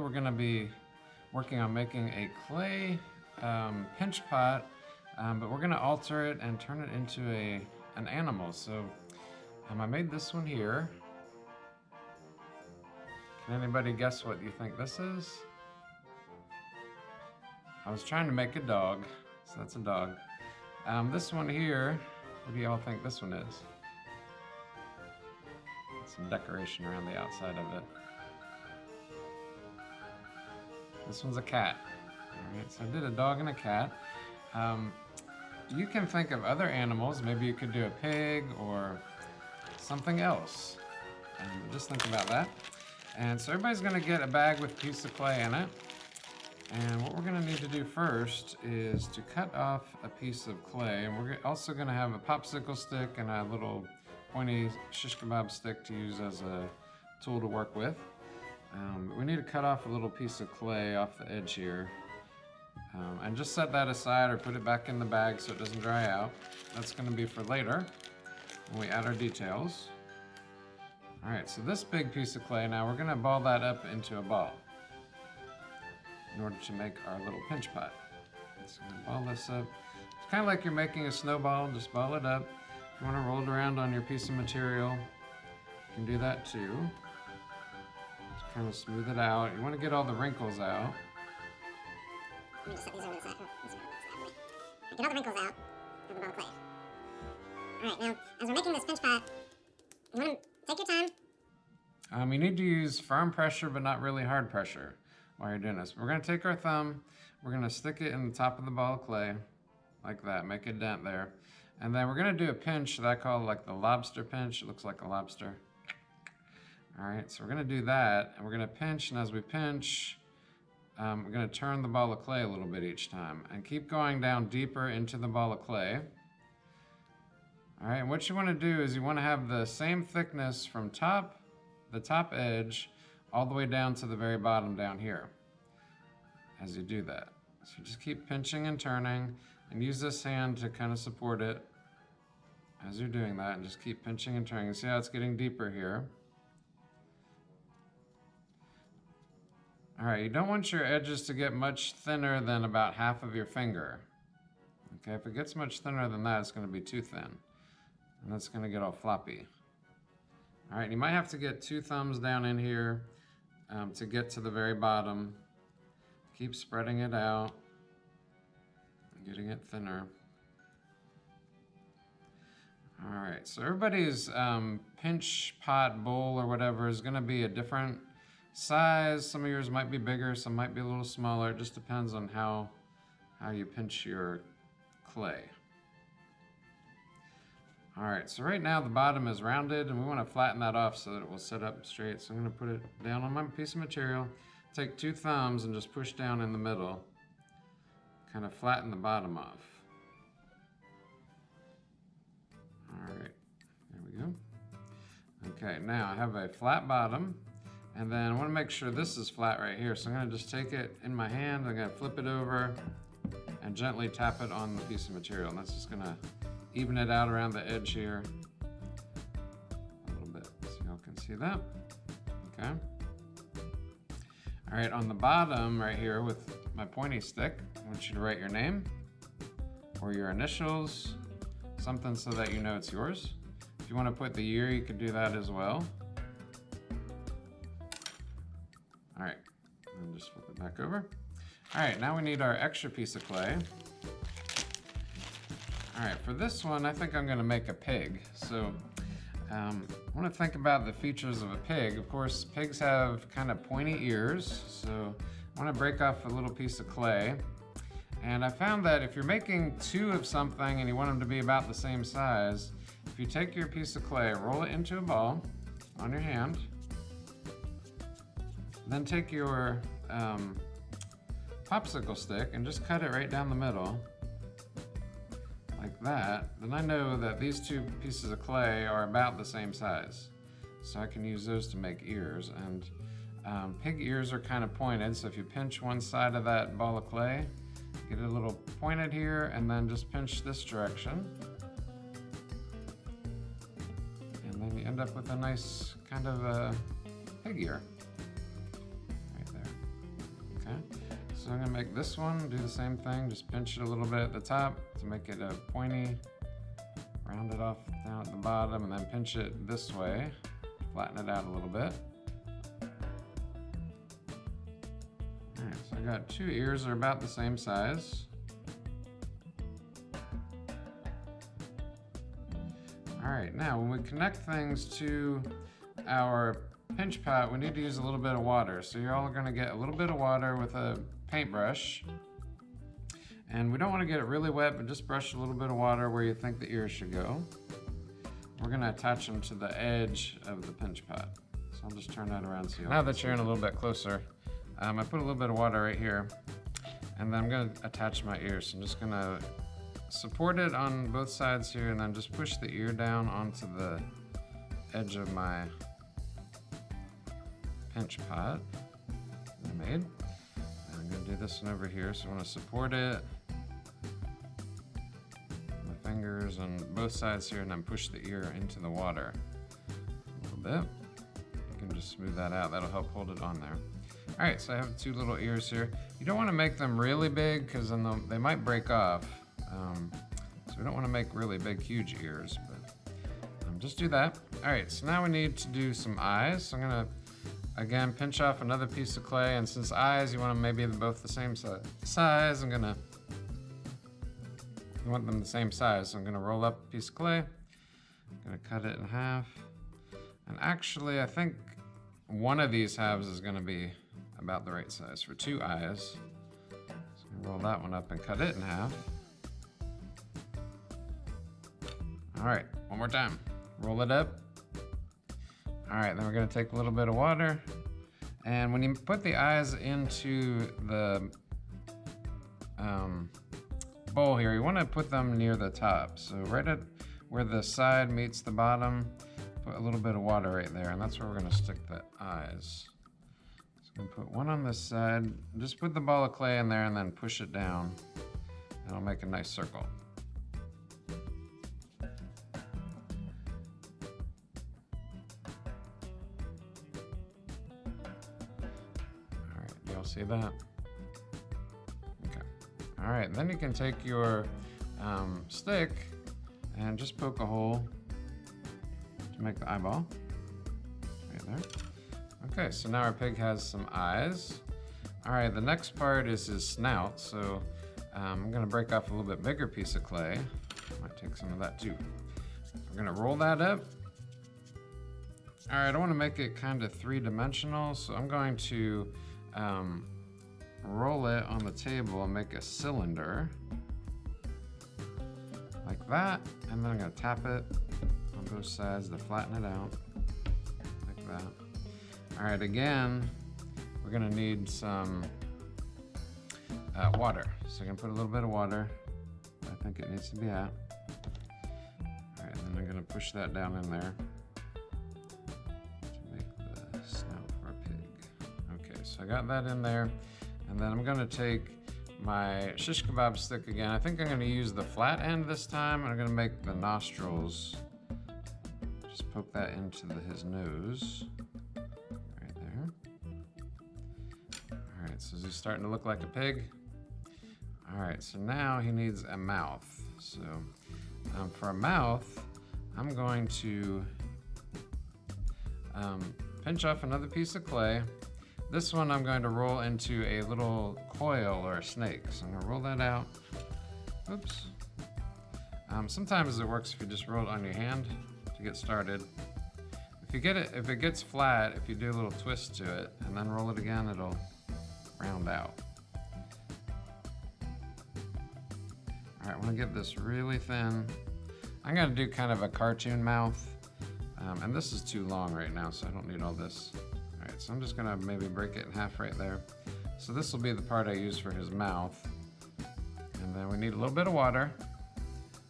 we're going to be working on making a clay pinch pot, but we're going to alter it and turn it into an animal. So I made this one here. Can anybody guess what you think this is? I was trying to make a dog, so that's a dog. This one here, what do y'all think this one is? Some decoration around the outside of it. This one's a cat. Alright, so I did a dog and a cat. You can think of other animals. Maybe you could do a pig or something else. Just think about that. And so everybody's going to get a bag with a piece of clay in it. And what we're going to need to do first is to cut off a piece of clay. And we're also going to have a popsicle stick and a little pointy shish kebab stick to use as a tool to work with. We need to cut off a little piece of clay off the edge here. And just set that aside or put it back in the bag so it doesn't dry out. That's going to be for later when we add our details. Alright, so this big piece of clay, now we're going to ball that up into a ball in order to make our little pinch pot. So I'm going to ball this up. It's kind of like you're making a snowball, just ball it up. If you want to roll it around on your piece of material, you can do that too. Just kind of smooth it out. You want to get all the wrinkles out. Let me just set these over the side. Get all the wrinkles out of the ball of clay. Alright, now, as we're making this pinch pot, you want to take your time. You need to use firm pressure, but not really hard pressure while you're doing this. We're going to take our thumb, we're going to stick it in the top of the ball of clay, like that, make a dent there. And then we're going to do a pinch that I call like the lobster pinch. It looks like a lobster. Alright, so we're going to do that, and we're going to pinch, and as we pinch, we're going to turn the ball of clay a little bit each time, and keep going down deeper into the ball of clay. Alright, and what you want to do is you want to have the same thickness from the top edge all the way down to the very bottom down here as you do that. So just keep pinching and turning, and use this hand to kind of support it as you're doing that, and just keep pinching and turning. See how it's getting deeper here? Alright, you don't want your edges to get much thinner than about half of your finger. Okay, if it gets much thinner than that, it's going to be too thin. And that's going to get all floppy. Alright, you might have to get 2 thumbs down in here to get to the very bottom. Keep spreading it out and getting it thinner. Alright, so everybody's pinch pot bowl or whatever is going to be a different size. Some of yours might be bigger, some might be a little smaller. It just depends on how you pinch your clay. Alright, so right now the bottom is rounded, and we want to flatten that off so that it will sit up straight. So I'm going to put it down on my piece of material, take 2 thumbs and just push down in the middle, kind of flatten the bottom off. Alright, there we go. Okay, now I have a flat bottom, and then I want to make sure this is flat right here. So I'm going to just take it in my hand, I'm going to flip it over and gently tap it on the piece of material, and that's just going to even it out around the edge here a little bit, so y'all can see that. Okay. All right, on the bottom right here with my pointy stick, I want you to write your name or your initials, something so that you know it's yours. If you want to put the year, you could do that as well. All right, and just flip it back over. All right, now we need our extra piece of clay. All right, for this one, I think I'm going to make a pig. So I want to think about the features of a pig. Of course, pigs have kind of pointy ears, so I want to break off a little piece of clay. And I found that if you're making 2 of something and you want them to be about the same size, if you take your piece of clay, roll it into a ball on your hand, then take your popsicle stick and just cut it right down the middle, like that, then I know that these 2 pieces of clay are about the same size. So I can use those to make ears. And pig ears are kind of pointed, so if you pinch one side of that ball of clay, get it a little pointed here, and then just pinch this direction. And then you end up with a nice kind of pig ear right there. so I'm gonna make this one, do the same thing, just pinch it a little bit at the top to make it a pointy, round it off down at the bottom, and then pinch it this way, flatten it out a little bit. All right, so I got 2 ears that are about the same size. All right, now when we connect things to our pinch pot, we need to use a little bit of water. So you're all gonna get a little bit of water with a paintbrush. And we don't wanna get it really wet, but just brush a little bit of water where you think the ears should go. We're gonna attach them to the edge of the pinch pot. So I'll just turn that around so you now that you're in a little bit closer, I put a little bit of water right here, and then I'm gonna attach my ears. So I'm just gonna support it on both sides here, and then just push the ear down onto the edge of my pinch pot that I made. And I'm gonna do this one over here, so I wanna support it. My fingers on both sides here, and then push the ear into the water a little bit. You can just smooth that out, that'll help hold it on there. All right, so I have 2 little ears here. You don't wanna make them really big, because then they might break off. So we don't wanna make really big, huge ears, but just do that. All right, so now we need to do some eyes. So I'm gonna, again, pinch off another piece of clay, and since eyes, you want them maybe both the same size, you want them the same size, so I'm gonna roll up a piece of clay, I'm gonna cut it in half, and actually, I think one of these halves is gonna be about the right size for 2 eyes. So I'm gonna roll that one up and cut it in half. All right, one more time. Roll it up. All right, then we're gonna take a little bit of water, and when you put the eyes into the bowl here, you wanna put them near the top. So right at where the side meets the bottom, put a little bit of water right there, and that's where we're gonna stick the eyes. So I'm gonna put one on this side, just put the ball of clay in there and then push it down, and it'll make a nice circle. See that? Okay. All right, then you can take your stick and just poke a hole to make the eyeball. Right there. Okay, so now our pig has some eyes. All right, the next part is his snout. So I'm gonna break off a little bit bigger piece of clay. Might take some of that too. We're gonna roll that up. All right, I wanna make it kind of 3-dimensional, so I'm going to roll it on the table and make a cylinder like that, and then I'm gonna tap it on both sides to flatten it out like that. All right, again, we're gonna need some water. So I'm gonna put a little bit of water. I think it needs to be at. All right, then I'm gonna push that down in there. So I got that in there, and then I'm gonna take my shish kebab stick again. I think I'm gonna use the flat end this time, and I'm gonna make the nostrils. Just poke that into his nose, right there. All right, so he's starting to look like a pig. All right, so now he needs a mouth. So for a mouth, I'm going to pinch off another piece of clay. This one I'm going to roll into a little coil or a snake. So I'm gonna roll that out. Oops. Sometimes it works if you just roll it on your hand to get started. If it gets flat, if you do a little twist to it and then roll it again, it'll round out. All right, I wanna get this really thin. I'm gonna do kind of a cartoon mouth. And this is too long right now, so I don't need all this. All right, so I'm just gonna maybe break it in half right there. So this will be the part I use for his mouth. And then we need a little bit of water.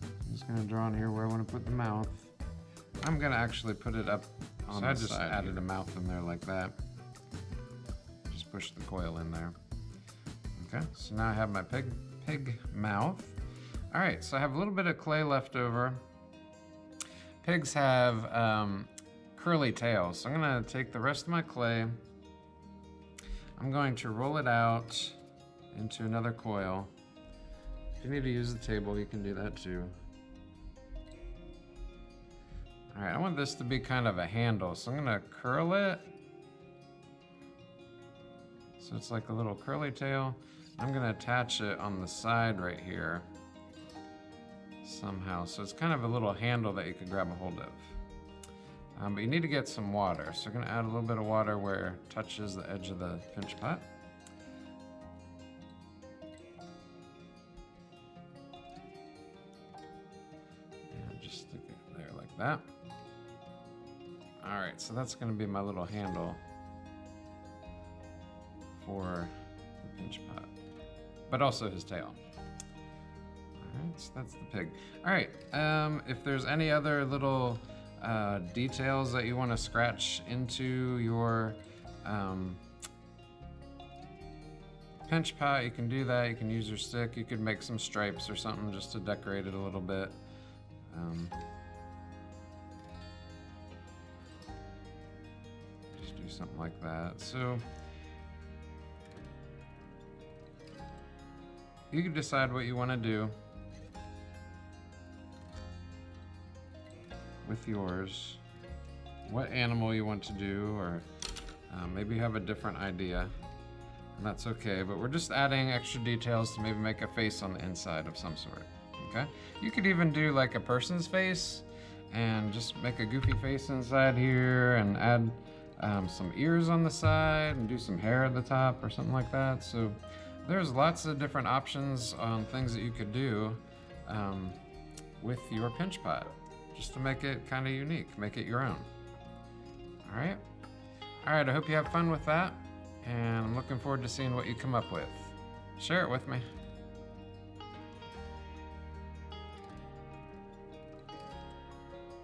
I'm just gonna draw on here where I wanna put the mouth. I'm gonna actually put it up on the side. I just added a mouth in there like that. Just push the coil in there. Okay, so now I have my pig mouth. All right, so I have a little bit of clay left over. Pigs have curly tails, so I'm gonna take the rest of my clay. I'm going to roll it out into another coil. If you need to use the table, you can do that too. All right, I want this to be kind of a handle, so I'm gonna curl it. So it's like a little curly tail. I'm gonna attach it on the side right here somehow. So it's kind of a little handle that you can grab a hold of. But you need to get some water. So we're gonna add a little bit of water where it touches the edge of the pinch pot. And just stick it there like that. All right, so that's gonna be my little handle for the pinch pot, but also his tail. All right, so that's the pig. All right, if there's any other little details that you want to scratch into your pinch pot, you can do that. You can use your stick. You could make some stripes or something just to decorate it a little bit. Just do something like that. So you can decide what you want to do with yours, what animal you want to do, or maybe you have a different idea, and that's okay, but we're just adding extra details to maybe make a face on the inside of some sort, okay? You could even do like a person's face and just make a goofy face inside here and add some ears on the side and do some hair at the top or something like that. So there's lots of different options on things that you could do with your pinch pot, just to make it kind of unique, make it your own. All right, I hope you have fun with that, and I'm looking forward to seeing what you come up with. Share it with me.